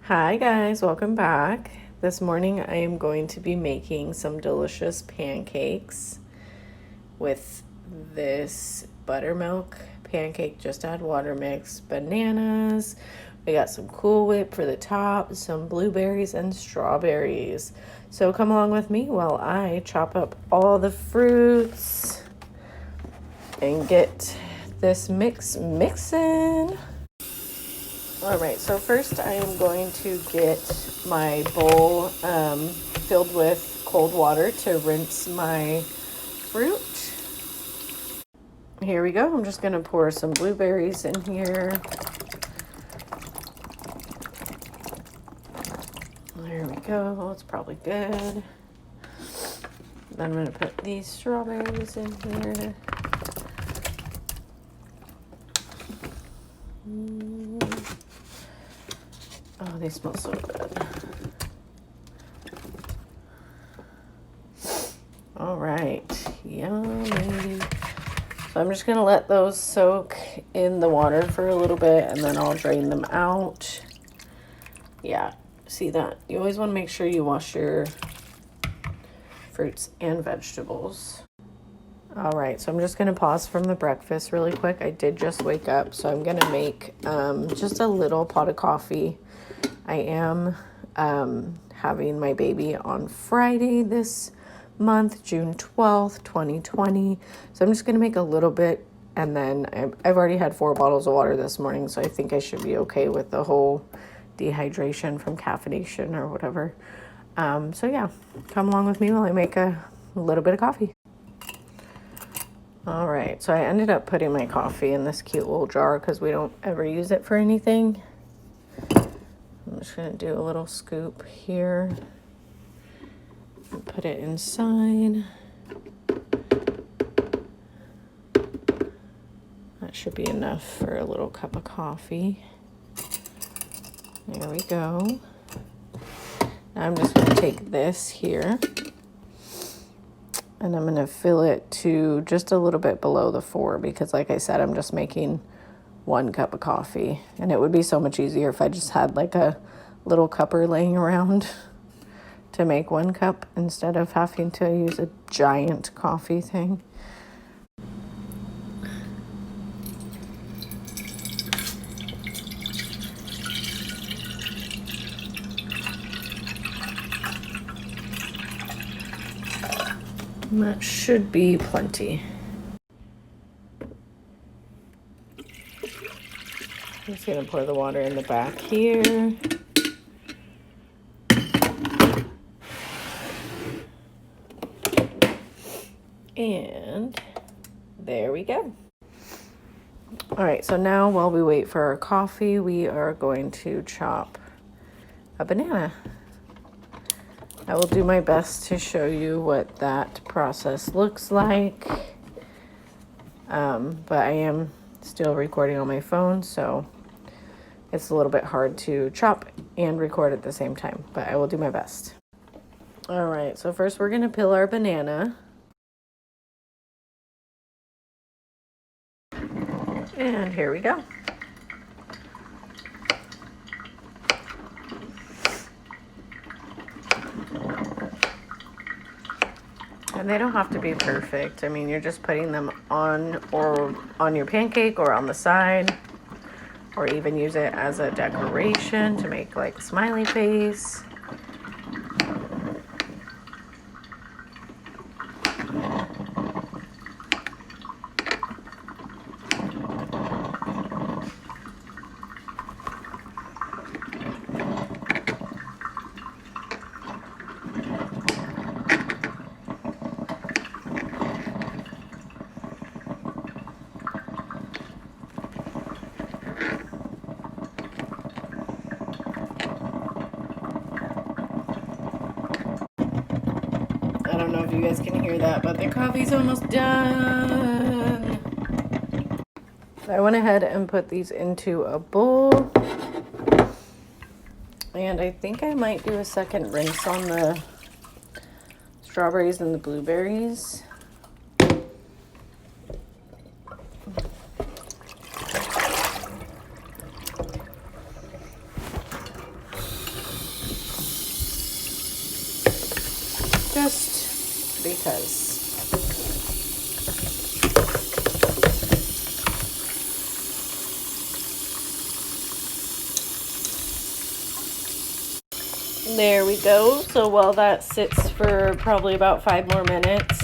Hi guys, welcome back. This morning I am going to be making some delicious pancakes with this buttermilk pancake. Just add water mix, bananas. We got some Cool Whip for the top, some blueberries and strawberries. So come along with me while I chop up all the fruits and get this mix mixing. All right, so first I am going to get my bowl filled with cold water to rinse my fruit. Here we go. I'm just going to pour some blueberries in here. There we go. It's probably good. Then I'm going to put these strawberries in here. Oh, they smell so good. All right, yummy. So I'm just gonna let those soak in the water for a little bit and then I'll drain them out. Yeah, see that? You always wanna make sure you wash your fruits and vegetables. All right, so I'm just gonna pause from the breakfast really quick. I did just wake up, so I'm gonna make just a little pot of coffee. I am having my baby on Friday this month, June 12th, 2020. So I'm just going to make a little bit, and then I've already had 4 bottles of water this morning, so I think I should be okay with the whole dehydration from caffeination or whatever. So yeah, come along with me while I make a little bit of coffee. All right, so I ended up putting my coffee in this cute little jar because we don't ever use it for anything. I'm just going to do a little scoop here and put it inside. That should be enough for a little cup of coffee. There we go. Now I'm just going to take this here and I'm going to fill it to just a little bit below the 4 because like I said, I'm just making 1 cup of coffee, and it would be so much easier if I just had like a little cupper laying around to make 1 cup instead of having to use a giant coffee thing. And that should be plenty. I'm just going to pour the water in the back here. And there we go. All right, so now while we wait for our coffee, we are going to chop a banana. I will do my best to show you what that process looks like. But I am still recording on my phone, so it's a little bit hard to chop and record at the same time, but I will do my best. All right, so first we're gonna peel our banana. And here we go. And they don't have to be perfect. I mean, you're just putting them on your pancake or on the side, or even use it as a decoration to make like a smiley face. I don't know if you guys can hear that, but the coffee's almost done. I went ahead and put these into a bowl. And I think I might do a second rinse on the strawberries and the blueberries. just because. There we go. So while that sits for probably about 5 more minutes,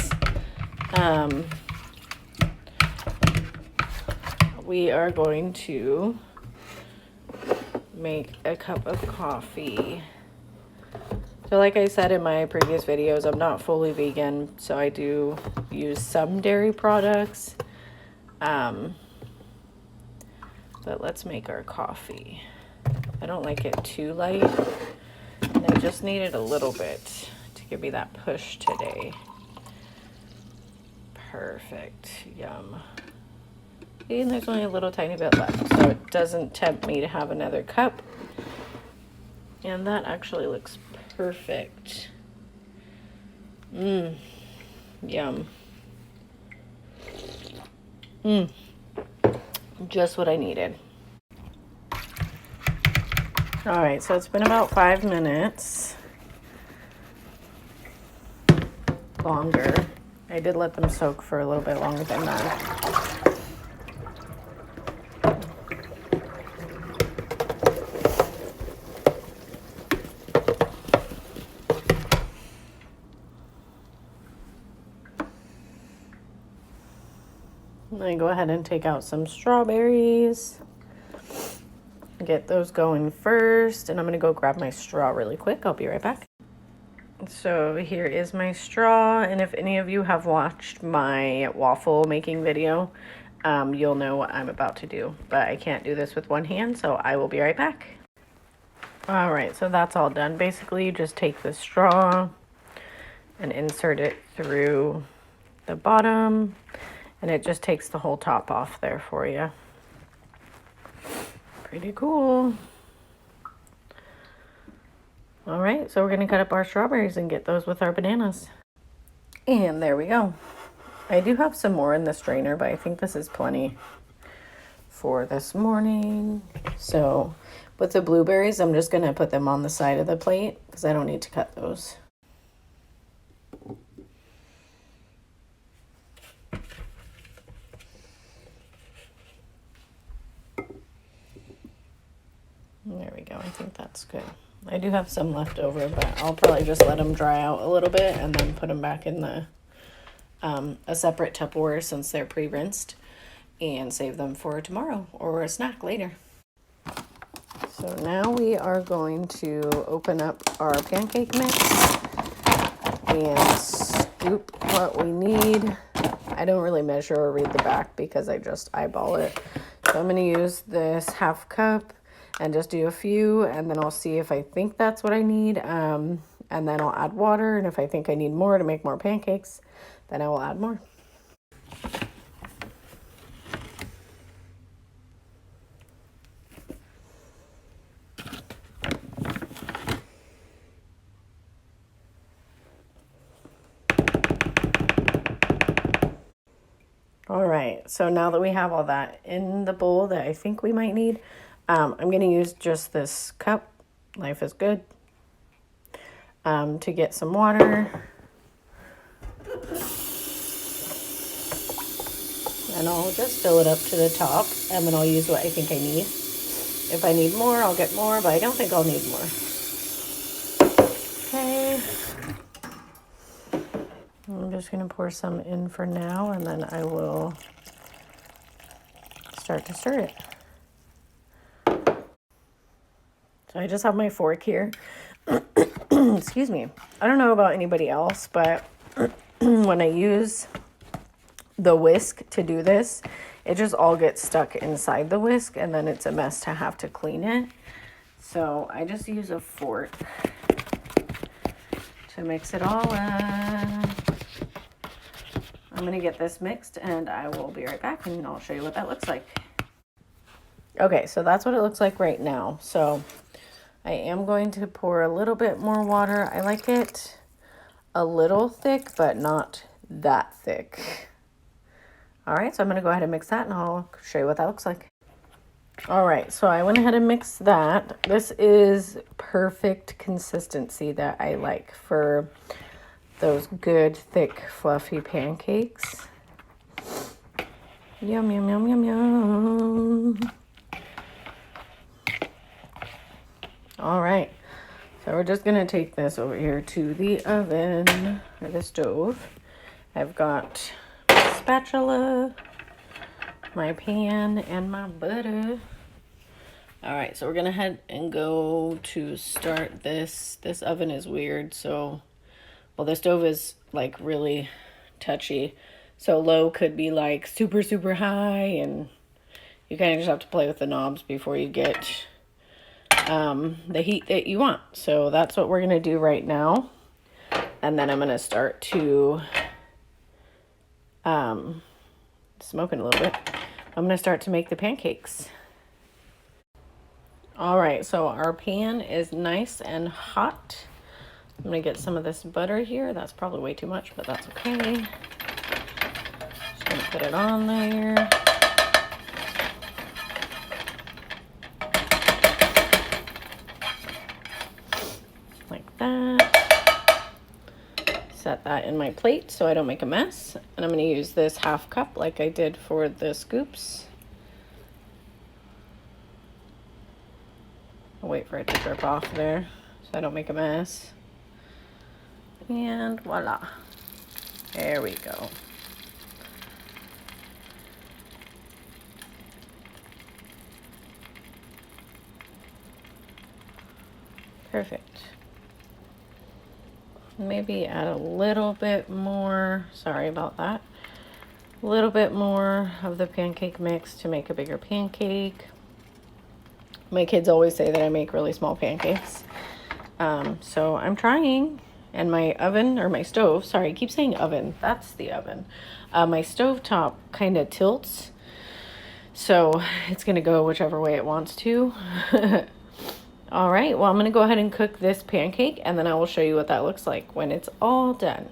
we are going to make a cup of coffee. So like I said in my previous videos, I'm not fully vegan, so I do use some dairy products. But let's make our coffee. I don't like it too light, and I just needed a little bit to give me that push today. Perfect. Yum. And there's only a little tiny bit left, so it doesn't tempt me to have another cup. And that actually looks perfect. Yum. Just what I needed. All right, so it's been about 5 minutes. Longer. I did let them soak for a little bit longer than that. I'm going to go ahead and take out some strawberries. Get those going first, and I'm going to go grab my straw really quick. I'll be right back. So here is my straw, and if any of you have watched my waffle making video, you'll know what I'm about to do. But I can't do this with one hand, so I will be right back. All right, so that's all done. Basically, you just take the straw and insert it through the bottom, and it just takes the whole top off there for you. Pretty cool. All right, so we're going to cut up our strawberries and get those with our bananas. And there we go. I do have some more in the strainer, but I think this is plenty for this morning. So with the blueberries, I'm just going to put them on the side of the plate because I don't need to cut those. There we go. I think that's good. I do have some left over, but I'll probably just let them dry out a little bit and then put them back in the a separate Tupperware since they're pre-rinsed, and save them for tomorrow or a snack later. So now we are going to open up our pancake mix and scoop what we need. I don't really measure or read the back because I just eyeball it. So I'm going to use this half cup and just do a few, and then I'll see if I think that's what I need, and then I'll add water, and if I think I need more to make more pancakes, then I will add more. All right, so now that we have all that in the bowl that I think we might need, I'm going to use just this cup, Life is Good, to get some water. And I'll just fill it up to the top, and then I'll use what I think I need. If I need more, I'll get more, but I don't think I'll need more. Okay. I'm just going to pour some in for now, and then I will start to stir it. So I just have my fork here. Excuse me. I don't know about anybody else, but when I use the whisk to do this, it just all gets stuck inside the whisk, and then it's a mess to have to clean it. So I just use a fork to mix it all up. I'm going to get this mixed, and I will be right back, and I'll show you what that looks like. Okay, so that's what it looks like right now. So I am going to pour a little bit more water. I like it a little thick, but not that thick. All right, so I'm going to go ahead and mix that, and I'll show you what that looks like. All right, so I went ahead and mixed that. This is perfect consistency that I like for those good, thick, fluffy pancakes. Yum, yum, yum, yum, yum. All right. So we're just going to take this over here to the oven or the stove. I've got my spatula, my pan, and my butter. All right, so we're going to head and go to start this. This oven is weird, so, well, the stove is like really touchy. So low could be like super, super high, and you kind of just have to play with the knobs before you get the heat that you want. So that's what we're going to do right now. And then I'm going to start to smoking a little bit. I'm going to start to make the pancakes. All right, so our pan is nice and hot. I'm going to get some of this butter here. That's probably way too much, but that's okay. Just going to put it on there. Like that. Set that in my plate so I don't make a mess. And I'm going to use this half cup like I did for the scoops. I'll wait for it to drip off there so I don't make a mess. And voila. There we go. Perfect. Maybe add a little bit more, sorry about that, a little bit more of the pancake mix to make a bigger pancake. My kids always say that I make really small pancakes. So I'm trying. And my oven, or my stove, sorry, I keep saying oven. That's the oven. My stove top kind of tilts. So it's going to go whichever way it wants to. All right, well, I'm going to go ahead and cook this pancake, and then I will show you what that looks like when it's all done.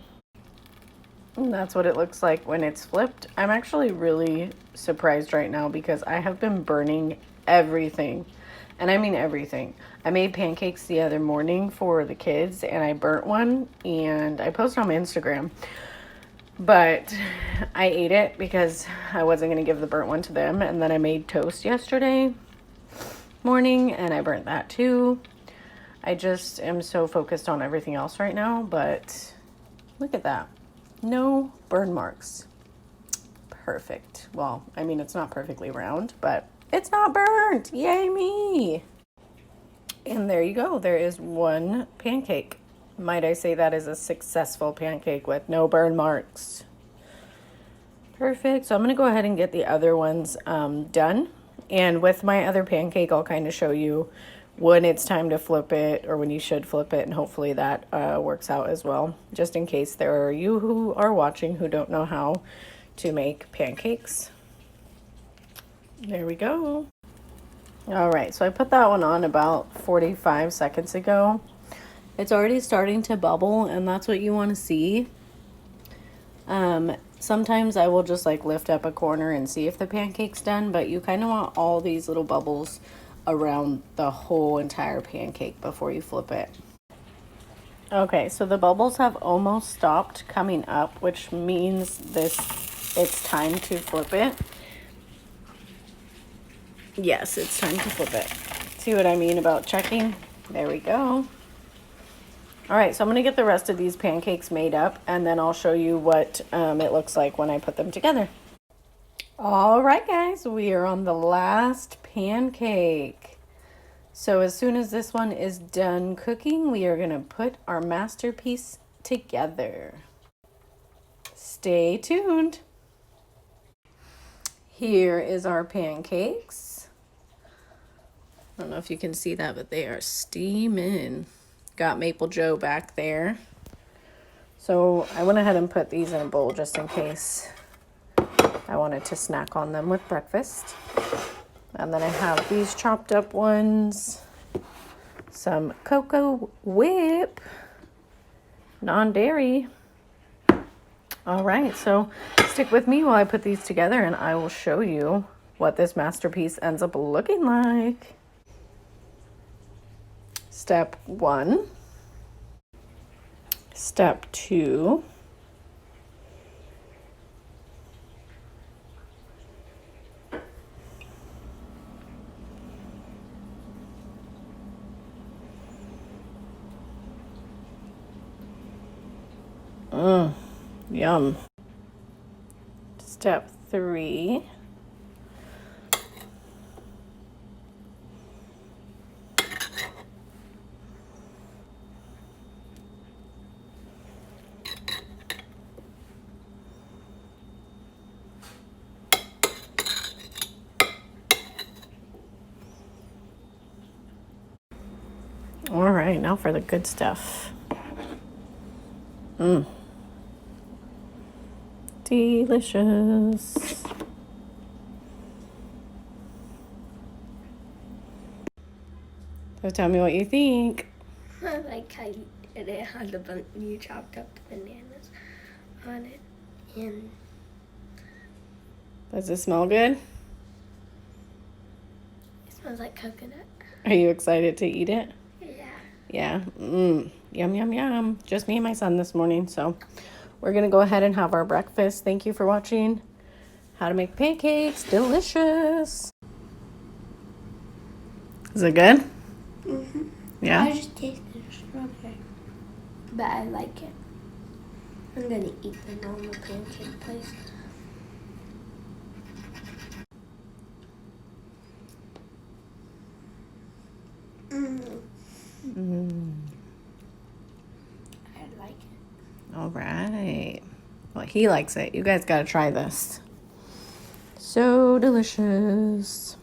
And that's what it looks like when it's flipped. I'm actually really surprised right now because I have been burning everything. And I mean everything. I made pancakes the other morning for the kids, and I burnt one, and I posted on my Instagram. But I ate it because I wasn't going to give the burnt one to them. And then I made toast yesterday morning, and I burnt that too. I just am so focused on everything else right now, but look at that. No burn marks. Perfect. Well, I mean, it's not perfectly round, but it's not burnt. Yay me. And there you go. There is one pancake. Might I say that is a successful pancake with no burn marks. Perfect. So I'm going to go ahead and get the other ones done. And with my other pancake, I'll kind of show you when it's time to flip it or when you should flip it. And hopefully that works out as well. Just in case there are you who are watching who don't know how to make pancakes. There we go. All right, so I put that one on about 45 seconds ago. It's already starting to bubble, and that's what you want to see. Sometimes I will just like lift up a corner and see if the pancake's done, but you kind of want all these little bubbles around the whole entire pancake before you flip it. Okay, so the bubbles have almost stopped coming up, which means it's time to flip it. Yes, it's time to flip it. See what I mean about checking? There we go. All right, so I'm going to get the rest of these pancakes made up, and then I'll show you what it looks like when I put them together. All right, guys, we are on the last pancake. So as soon as this one is done cooking, we are going to put our masterpiece together. Stay tuned. Here is our pancakes. I don't know if you can see that, but they are steaming. Got Maple Joe back there. So I went ahead and put these in a bowl just in case I wanted to snack on them with breakfast. And then I have these chopped up ones, some Cocoa Whip, non-dairy. All right, so stick with me while I put these together and I will show you what this masterpiece ends up looking like. Step 1, Step 2. Yum. Step 3. All right, now for the good stuff. Delicious. So tell me what you think. I like how it had you chopped up the bananas on it. And Does it smell good? it smells like coconut. Are you excited to eat it? Yeah. Yeah. Yum, yum, yum. Just me and my son this morning. So we're going to go ahead and have our breakfast. Thank you for watching how to make pancakes. Delicious. Is it good? Mm-hmm. Yeah? I just tasted strawberry. But I like it. I'm going to eat the normal pancake place. I like it. All right. Well, he likes it. You guys got to try this. So delicious.